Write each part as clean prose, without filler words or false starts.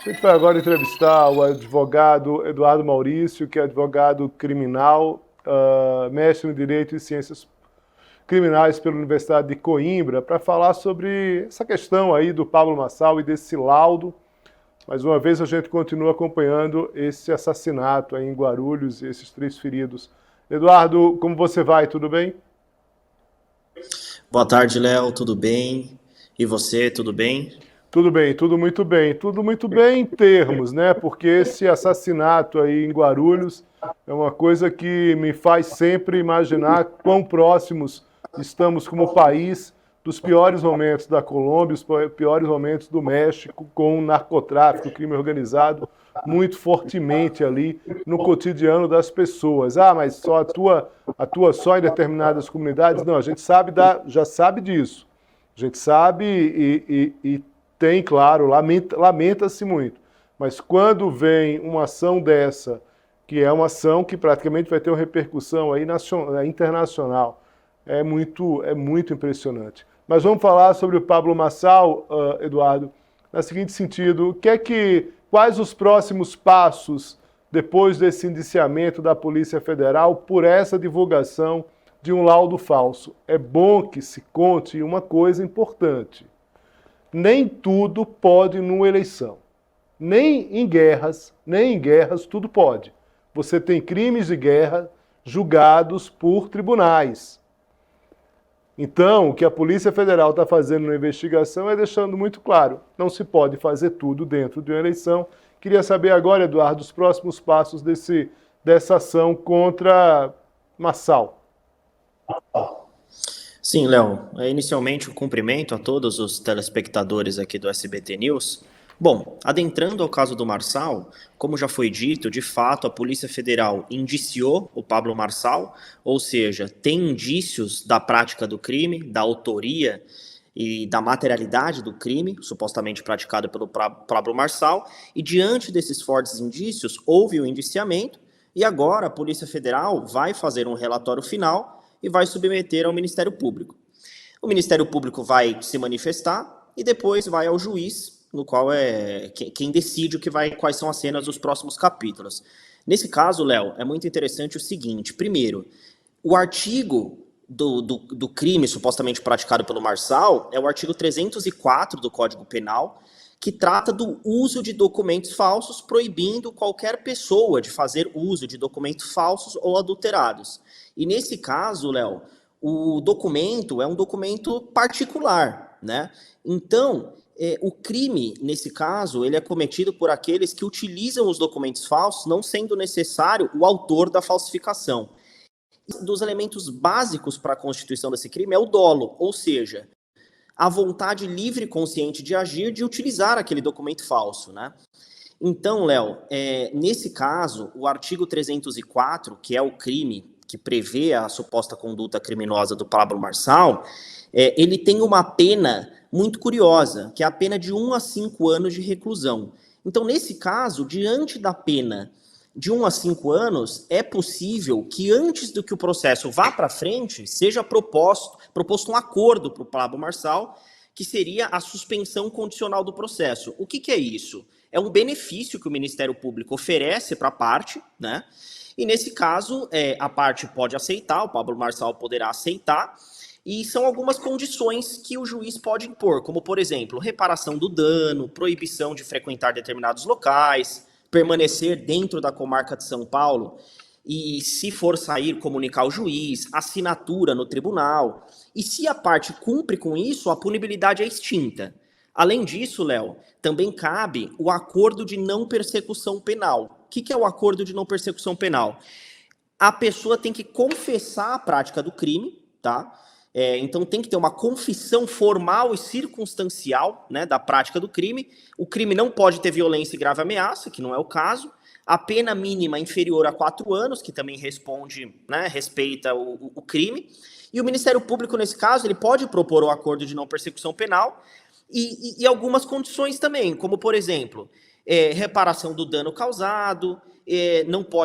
A gente vai agora entrevistar o advogado Eduardo Maurício, que é advogado criminal, mestre em Direito e Ciências Criminais pela Universidade de Coimbra, para falar sobre essa questão aí do Pablo Marçal e desse laudo. Mais uma vez a gente continua acompanhando esse assassinato aí em Guarulhos e esses 3 feridos. Eduardo, como você vai? Tudo bem? Boa tarde, Léo. Tudo bem? E você, tudo bem? Tudo bem, tudo muito bem. Tudo muito bem em termos, né? Porque esse assassinato aí em Guarulhos é uma coisa que me faz sempre imaginar quão próximos estamos como país dos piores momentos da Colômbia, os piores momentos do México, com o narcotráfico, o crime organizado, muito fortemente ali no cotidiano das pessoas. Ah, mas só atua só em determinadas comunidades? Não, a gente já sabe disso. A gente sabe e tem, claro, lamenta-se muito. Mas quando vem uma ação dessa, que é uma ação que praticamente vai ter uma repercussão aí internacional, é muito impressionante. Mas vamos falar sobre o Pablo Marçal, Eduardo, no seguinte sentido: quais os próximos passos depois desse indiciamento da Polícia Federal por essa divulgação de um laudo falso? É bom que se conte uma coisa importante. Nem tudo pode numa eleição. Nem em guerras tudo pode. Você tem crimes de guerra julgados por tribunais. Então, o que a Polícia Federal está fazendo na investigação é deixando muito claro, não se pode fazer tudo dentro de uma eleição. Queria saber agora, Eduardo, os próximos passos dessa ação contra Marçal. Sim, Léo. Inicialmente, um cumprimento a todos os telespectadores aqui do SBT News. Bom, adentrando ao caso do Marçal, como já foi dito, de fato a Polícia Federal indiciou o Pablo Marçal, ou seja, tem indícios da prática do crime, da autoria e da materialidade do crime, supostamente praticado pelo Pablo Marçal, e diante desses fortes indícios, houve o indiciamento, e agora a Polícia Federal vai fazer um relatório final e vai submeter ao Ministério Público. O Ministério Público vai se manifestar e depois vai ao juiz, no qual é quem decide quais são as cenas dos próximos capítulos. Nesse caso, Léo, é muito interessante o seguinte: primeiro, o artigo do crime supostamente praticado pelo Marçal é o artigo 304 do Código Penal, que trata do uso de documentos falsos, proibindo qualquer pessoa de fazer uso de documentos falsos ou adulterados. E nesse caso, Léo, o documento é um documento particular, né? Então, o crime, nesse caso, ele é cometido por aqueles que utilizam os documentos falsos, não sendo necessário o autor da falsificação. Um dos elementos básicos para a constituição desse crime é o dolo, ou seja, a vontade livre e consciente de agir, de utilizar aquele documento falso, né? Então, Léo, nesse caso, o artigo 304, que é o crime que prevê a suposta conduta criminosa do Pablo Marçal, ele tem uma pena muito curiosa, que é a pena de 1 a 5 anos de reclusão. Então, nesse caso, diante da pena de 1 a 5 anos, é possível que antes do que o processo vá para frente, seja proposto um acordo para o Pablo Marçal, que seria a suspensão condicional do processo. O que é isso? É um benefício que o Ministério Público oferece para a parte, né? E nesse caso, a parte pode aceitar, o Pablo Marçal poderá aceitar, e são algumas condições que o juiz pode impor, como, por exemplo, reparação do dano, proibição de frequentar determinados locais, permanecer dentro da comarca de São Paulo e, se for sair, comunicar ao juiz, assinatura no tribunal. E se a parte cumpre com isso, a punibilidade é extinta. Além disso, Léo, também cabe o acordo de não persecução penal. O que é o acordo de não persecução penal? A pessoa tem que confessar a prática do crime, tá? Então tem que ter uma confissão formal e circunstancial, né, da prática do crime. O crime não pode ter violência e grave ameaça, que não é o caso. A pena mínima inferior a 4 anos, que também responde, né, respeita o crime. E o Ministério Público, nesse caso, ele pode propor o acordo de não persecução penal e algumas condições também, como, por exemplo, reparação do dano causado,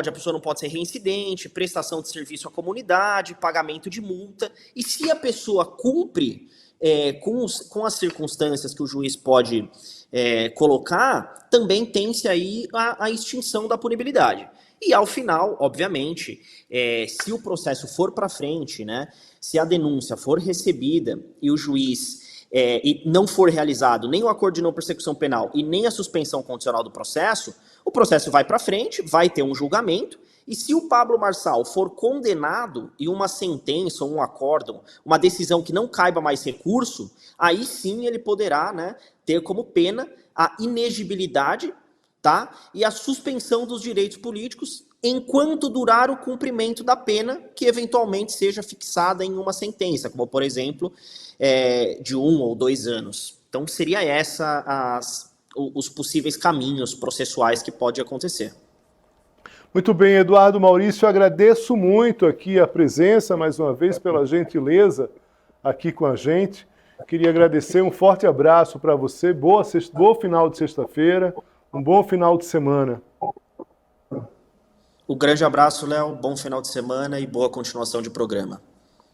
a pessoa não pode ser reincidente, prestação de serviço à comunidade, pagamento de multa. E se a pessoa cumpre com as circunstâncias que o juiz pode colocar, também tem-se aí a extinção da punibilidade. E ao final, obviamente, se o processo for para frente, né, se a denúncia for recebida e o juiz e não for realizado nem o acordo de não persecução penal e nem a suspensão condicional do processo, o processo vai para frente, vai ter um julgamento, e se o Pablo Marçal for condenado e uma sentença, um acórdão, uma decisão que não caiba mais recurso, aí sim ele poderá, né, ter como pena a inegibilidade, tá, e a suspensão dos direitos políticos enquanto durar o cumprimento da pena que eventualmente seja fixada em uma sentença, como por exemplo, de 1 ou 2 anos. Então seria os possíveis caminhos processuais que pode acontecer. Muito bem, Eduardo Maurício, agradeço muito aqui a presença, mais uma vez, pela gentileza aqui com a gente. Queria agradecer, um forte abraço para você, bom final de sexta-feira, um bom final de semana. Um grande abraço, Léo, bom final de semana e boa continuação de programa.